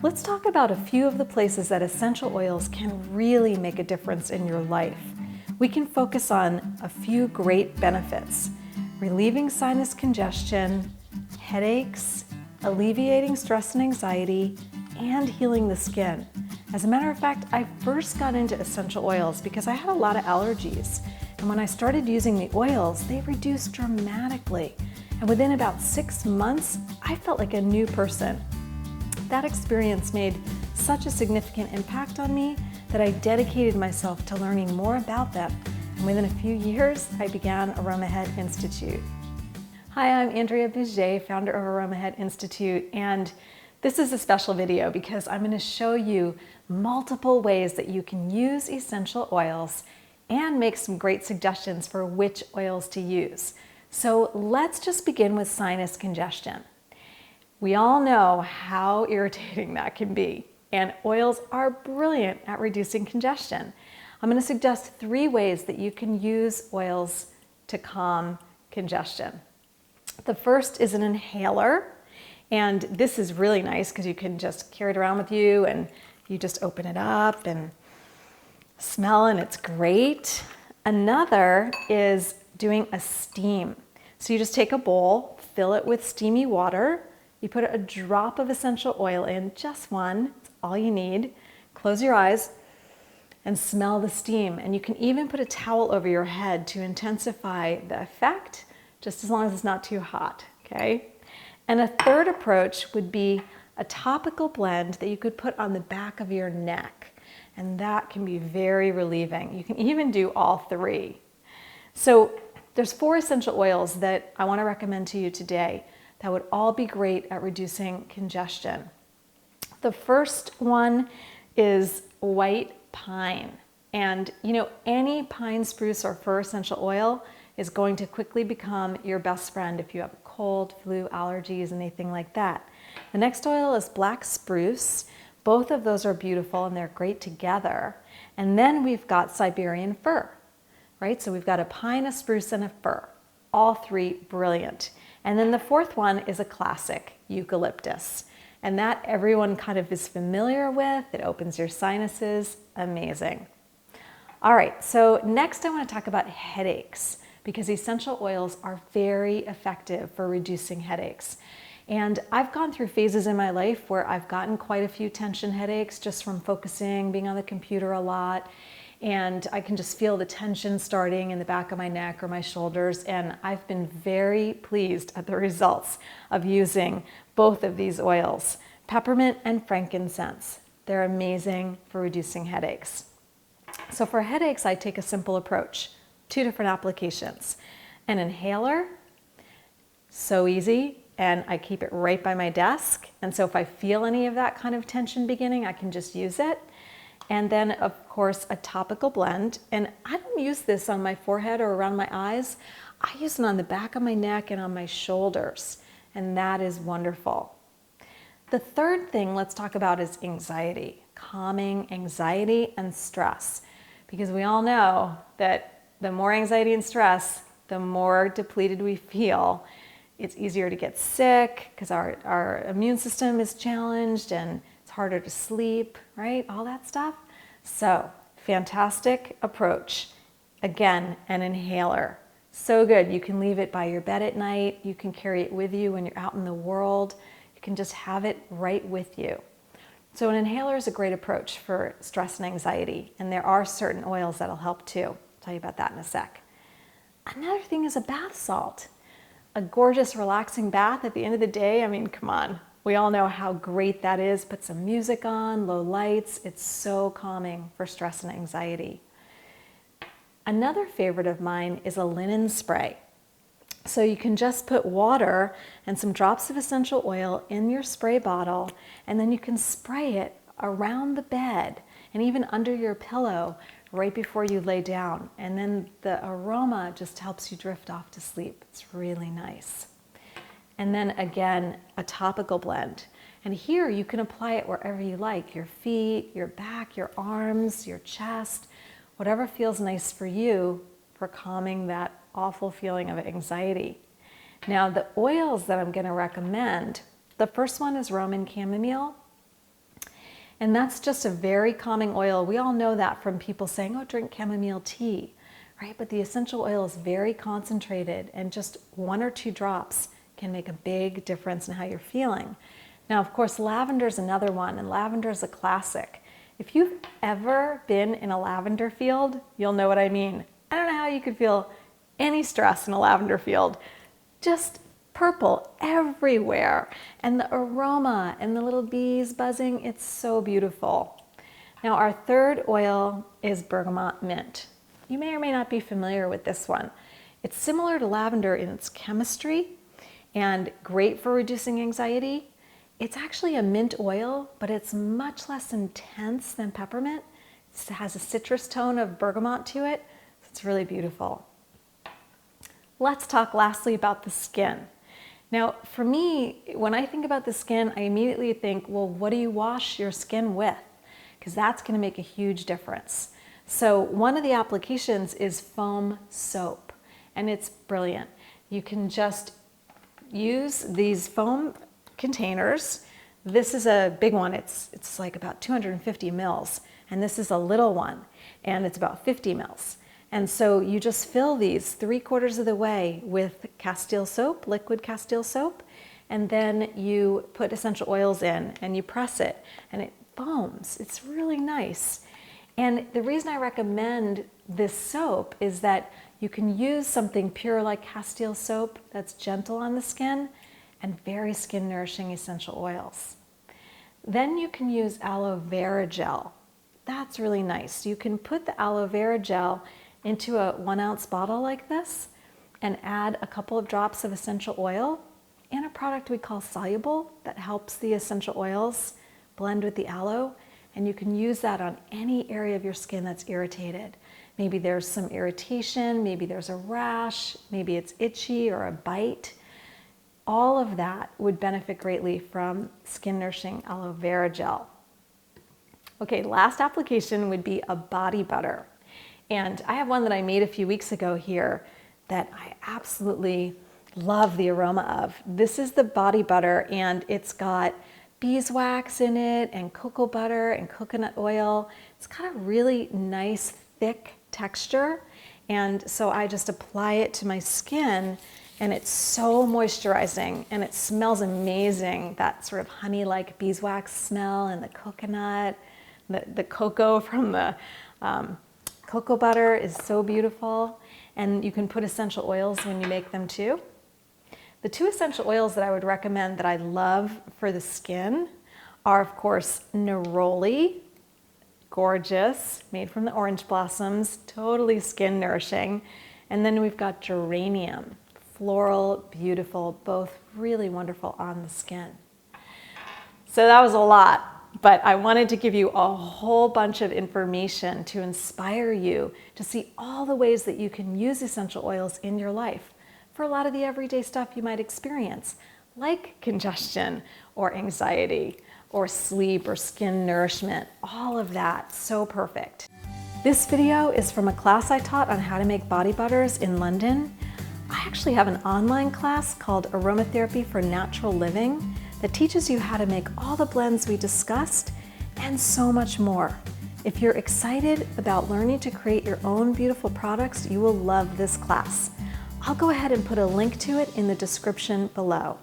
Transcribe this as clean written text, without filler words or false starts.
Let's talk about a few of the places that essential oils can really make a difference in your life. We can focus on a few great benefits: relieving sinus congestion, headaches, alleviating stress and anxiety, and healing the skin. As a matter of fact, I first got into essential oils because I had a lot of allergies. And when I started using the oils, they reduced dramatically. And within about 6 months, I felt like a new person. That experience made such a significant impact on me that I dedicated myself to learning more about them. And within a few years, I began Aromahead Institute. Hi, I'm Andrea Bouget, founder of Aromahead Institute, and this is a special video because I'm going to show you multiple ways that you can use essential oils and make some great suggestions for which oils to use. So let's just begin with sinus congestion. We all know how irritating that can be, and oils are brilliant at reducing congestion. I'm going to suggest 3 ways that you can use oils to calm congestion. The first is an inhaler, and this is really nice because you can just carry it around with you and you just open it up and smell, and it's great. Another is doing a steam. So you just take a bowl, fill it with steamy water, you put a drop of essential oil in, just one, it's all you need. Close your eyes and smell the steam. And you can even put a towel over your head to intensify the effect, just as long as it's not too hot, okay? And a third approach would be a topical blend that you could put on the back of your neck. And that can be very relieving. You can even do all 3. So there's 4 essential oils that I want to recommend to you today that would all be great at reducing congestion. The first one is white pine. And you know, any pine, spruce, or fir essential oil is going to quickly become your best friend if you have a cold, flu, allergies, anything like that. The next oil is black spruce. Both of those are beautiful and they're great together. And then we've got Siberian fir, right? So we've got a pine, a spruce, and a fir. All 3 brilliant. And then the 4th one is a classic, eucalyptus. And that everyone kind of is familiar with. It opens your sinuses, amazing. All right, so next I want to talk about headaches because essential oils are very effective for reducing headaches. And I've gone through phases in my life where I've gotten quite a few tension headaches just from focusing, being on the computer a lot. And I can just feel the tension starting in the back of my neck or my shoulders. And I've been very pleased at the results of using both of these oils, peppermint and frankincense. They're amazing for reducing headaches. So for headaches, I take a simple approach, 2 different applications. An inhaler, so easy, and I keep it right by my desk. And so if I feel any of that kind of tension beginning, I can just use it. And then, of course, a topical blend. And I don't use this on my forehead or around my eyes. I use it on the back of my neck and on my shoulders. And that is wonderful. The third thing let's talk about is anxiety, calming anxiety and stress. Because we all know that the more anxiety and stress, the more depleted we feel. It's easier to get sick because our immune system is challenged and it's harder to sleep, right? All that stuff. So, fantastic approach. Again, an inhaler. So good. You can leave it by your bed at night. You can carry it with you when you're out in the world. You can just have it right with you. So an inhaler is a great approach for stress and anxiety. And there are certain oils that'll help too. I'll tell you about that in a sec. Another thing is a bath salt. A gorgeous, relaxing bath at the end of the day. I mean, come on. We all know how great that is. Put some music on, low lights. It's so calming for stress and anxiety. Another favorite of mine is a linen spray. So you can just put water and some drops of essential oil in your spray bottle, and then you can spray it around the bed and even under your pillow right before you lay down. And then the aroma just helps you drift off to sleep. It's really nice. And then again, a topical blend. And here you can apply it wherever you like, your feet, your back, your arms, your chest, whatever feels nice for you for calming that awful feeling of anxiety. Now, the oils that I'm going to recommend, the first one is Roman chamomile. And that's just a very calming oil. We all know that from people saying, oh, drink chamomile tea, right? But the essential oil is very concentrated, and just 1 or 2 drops can make a big difference in how you're feeling. Now, of course, lavender is another one, and lavender is a classic. If you've ever been in a lavender field, you'll know what I mean. I don't know how you could feel any stress in a lavender field. Just purple everywhere, and the aroma and the little bees buzzing, it's so beautiful. Now, our third oil is Bergamot Mint. You may or may not be familiar with this one. It's similar to lavender in its chemistry and great for reducing anxiety. It's actually a mint oil, but it's much less intense than peppermint. It has a citrus tone of bergamot to it. It's really beautiful. Let's talk lastly about the skin. Now, for me, when I think about the skin, I immediately think, well, what do you wash your skin with? Because that's going to make a huge difference. So one of the applications is foam soap, and it's brilliant. You can just use these foam containers. This is a big one. It's like about 250 mils, and this is a little one, and it's about 50 mils. And so you just fill these 3/4 of the way with Castile soap, liquid Castile soap, and then you put essential oils in and you press it and it foams. It's really nice. And the reason I recommend this soap is that you can use something pure like Castile soap that's gentle on the skin and very skin nourishing essential oils. Then you can use aloe vera gel. That's really nice. You can put the aloe vera gel into a 1-ounce bottle like this and add a couple of drops of essential oil and a product we call soluble that helps the essential oils blend with the aloe, and you can use that on any area of your skin that's irritated. Maybe there's some irritation, maybe there's a rash, maybe it's itchy or a bite. All of that would benefit greatly from skin nourishing aloe vera gel. Okay, last application would be a body butter. And I have one that I made a few weeks ago here that I absolutely love the aroma of. This is the body butter, and it's got beeswax in it and cocoa butter and coconut oil. It's got a really nice thick texture, and so I just apply it to my skin, and it's so moisturizing and it smells amazing. That sort of honey-like beeswax smell and the coconut, the cocoa from the cocoa butter is so beautiful, and you can put essential oils when you make them too. The 2 essential oils that I would recommend that I love for the skin are, of course, neroli, gorgeous, made from the orange blossoms, totally skin nourishing. And then we've got geranium, floral, beautiful, both really wonderful on the skin. So that was a lot. But I wanted to give you a whole bunch of information to inspire you to see all the ways that you can use essential oils in your life for a lot of the everyday stuff you might experience, like congestion or anxiety or sleep or skin nourishment, all of that, so perfect. This video is from a class I taught on how to make body butters in London. I actually have an online class called Aromatherapy for Natural Living that teaches you how to make all the blends we discussed and so much more. If you're excited about learning to create your own beautiful products, you will love this class. I'll go ahead and put a link to it in the description below.